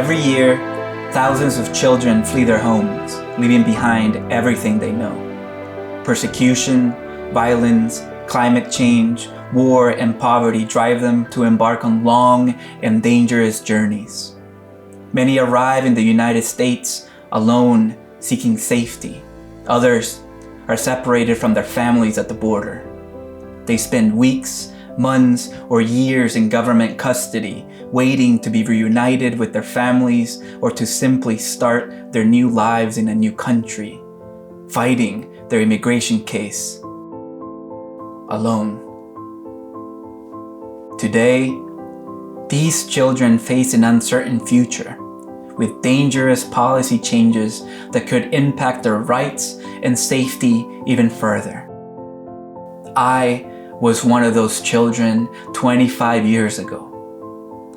Every year, thousands of children flee their homes, leaving behind everything they know. Persecution, violence, climate change, war, and poverty drive them to embark on long and dangerous journeys. Many arrive in the United States alone, seeking safety. Others are separated from their families at the border. They spend weeks, months, or years in government custody, waiting to be reunited with their families or to simply start their new lives in a new country, fighting their immigration case alone. Today, these children face an uncertain future with dangerous policy changes that could impact their rights and safety even further. I was one of those children 25 years ago.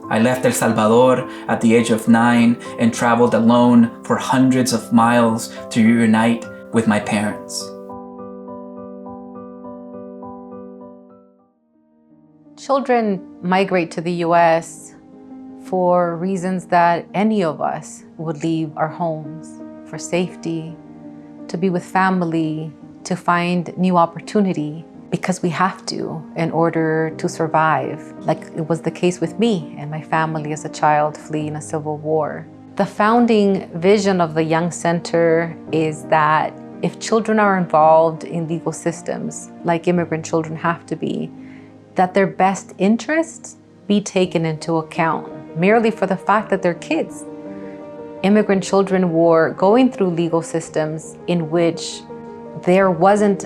I left El Salvador at the age of 9 and traveled alone for hundreds of miles to reunite with my parents. Children migrate to the US for reasons that any of us would leave our homes, for safety, to be with family, to find new opportunity, because we have to in order to survive, like it was the case with me and my family as a child fleeing a civil war. The founding vision of the Young Center is that if children are involved in legal systems, like immigrant children have to be, that their best interests be taken into account, merely for the fact that they're kids. Immigrant children were going through legal systems in which there wasn't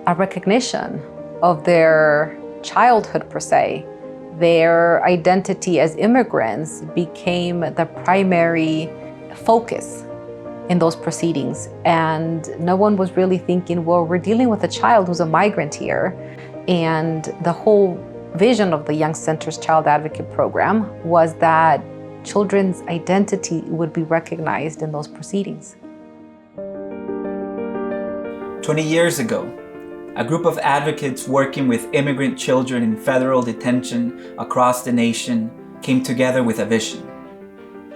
a recognition of their childhood per se. Their identity as immigrants became the primary focus in those proceedings. And no one was really thinking, well, we're dealing with a child who's a migrant here. And the whole vision of the Young Center's Child Advocate Program was that children's identity would be recognized in those proceedings. 20 years ago, a group of advocates working with immigrant children in federal detention across the nation came together with a vision.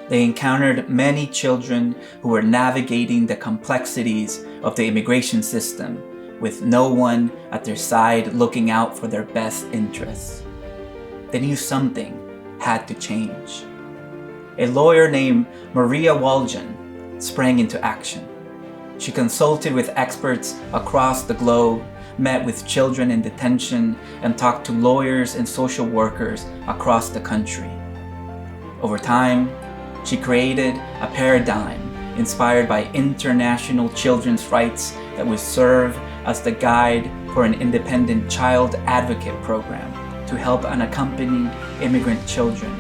They encountered many children who were navigating the complexities of the immigration system with no one at their side looking out for their best interests. They knew something had to change. A lawyer named Maria Waljan sprang into action. She consulted with experts across the globe, met with children in detention, and talked to lawyers and social workers across the country. Over time, she created a paradigm inspired by international children's rights that would serve as the guide for an independent child advocate program to help unaccompanied immigrant children,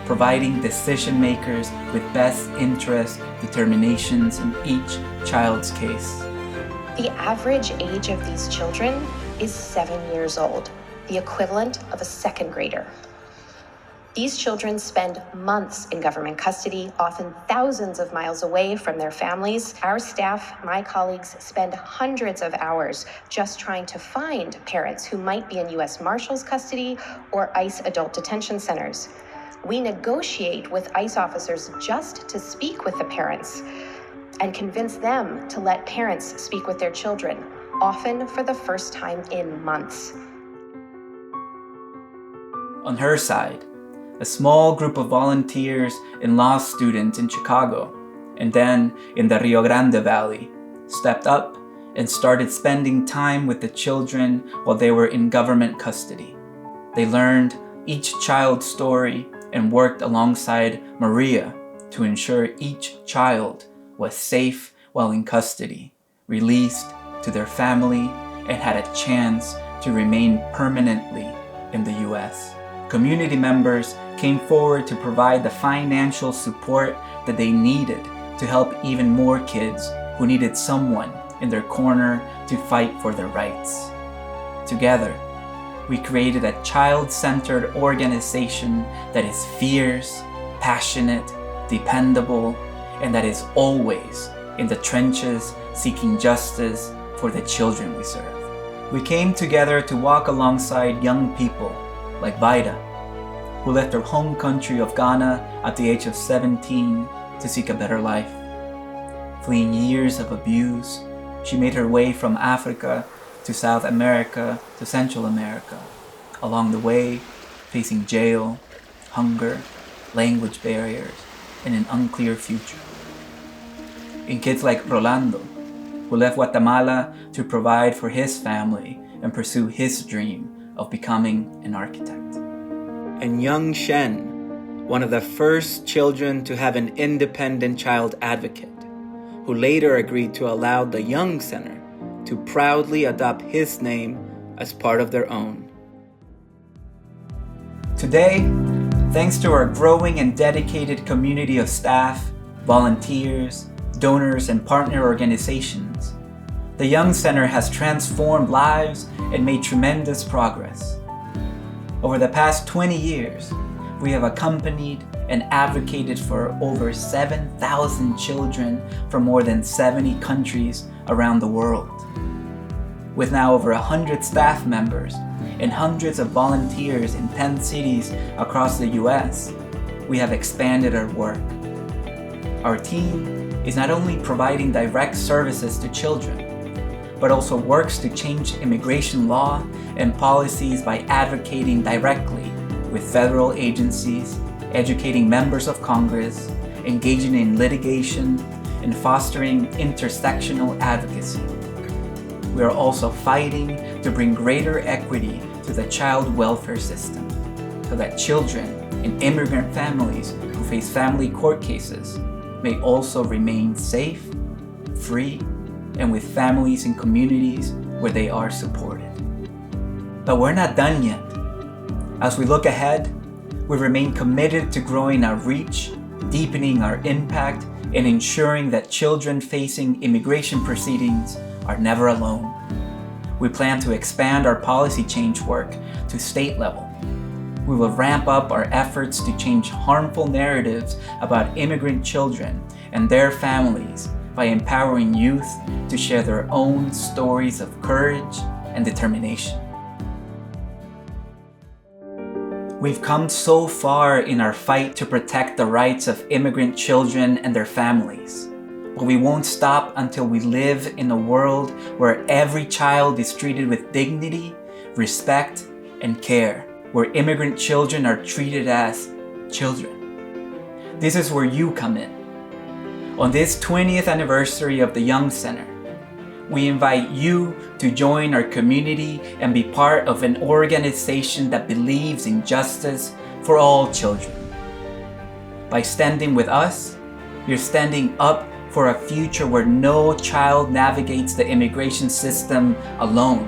providing decision makers with best interest determinations in each child's case. The average age of these children is 7 years old, the equivalent of a second grader. These children spend months in government custody, often thousands of miles away from their families. Our staff, my colleagues, spend hundreds of hours just trying to find parents who might be in U.S. Marshals custody or ICE adult detention centers. We negotiate with ICE officers just to speak with the parents and convince them to let parents speak with their children, often for the first time in months. On her side, a small group of volunteers and law students in Chicago, and then in the Rio Grande Valley, stepped up and started spending time with the children while they were in government custody. They learned each child's story and worked alongside Maria to ensure each child was safe while in custody, released to their family, and had a chance to remain permanently in the U.S. Community members came forward to provide the financial support that they needed to help even more kids who needed someone in their corner to fight for their rights. Together, we created a child-centered organization that is fierce, passionate, dependable, and that is always in the trenches seeking justice for the children we serve. We came together to walk alongside young people like Vida, who left her home country of Ghana at the age of 17 to seek a better life. Fleeing years of abuse, she made her way from Africa to South America to Central America, along the way facing jail, hunger, language barriers, and an unclear future. In kids like Rolando, who left Guatemala to provide for his family and pursue his dream of becoming an architect. And young Shen, one of the first children to have an independent child advocate, who later agreed to allow the Young Center to proudly adopt his name as part of their own. Today, thanks to our growing and dedicated community of staff, volunteers, donors, and partner organizations, the Young Center has transformed lives and made tremendous progress. Over the past 20 years, we have accompanied and advocated for over 7,000 children from more than 70 countries around the world. With now over 100 staff members and hundreds of volunteers in 10 cities across the US, we have expanded our work. Our team is not only providing direct services to children, but also works to change immigration law and policies by advocating directly with federal agencies, educating members of Congress, engaging in litigation, and fostering intersectional advocacy. We are also fighting to bring greater equity to the child welfare system so that children in immigrant families who face family court cases may also remain safe, free, and with families and communities where they are supported. But we're not done yet. As we look ahead, we remain committed to growing our reach, deepening our impact, and ensuring that children facing immigration proceedings are never alone. We plan to expand our policy change work to state level. We will ramp up our efforts to change harmful narratives about immigrant children and their families by empowering youth to share their own stories of courage and determination. We've come so far in our fight to protect the rights of immigrant children and their families, but we won't stop until we live in a world where every child is treated with dignity, respect, and care, where immigrant children are treated as children. This is where you come in. On this 20th anniversary of the Young Center, we invite you to join our community and be part of an organization that believes in justice for all children. By standing with us, you're standing up for a future where no child navigates the immigration system alone,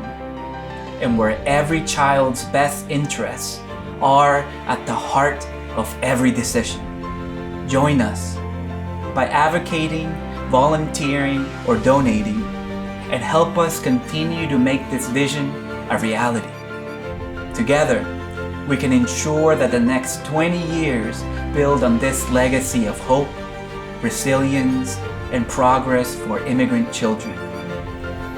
and where every child's best interests are at the heart of every decision. Join us by advocating, volunteering, or donating, and help us continue to make this vision a reality. Together, we can ensure that the next 20 years build on this legacy of hope, resilience, and progress for immigrant children.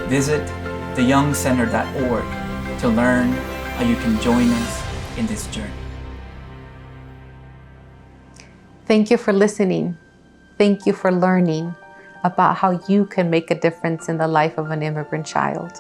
Visit theyoungcenter.org to learn how you can join us in this journey. Thank you for listening. Thank you for learning about how you can make a difference in the life of an immigrant child.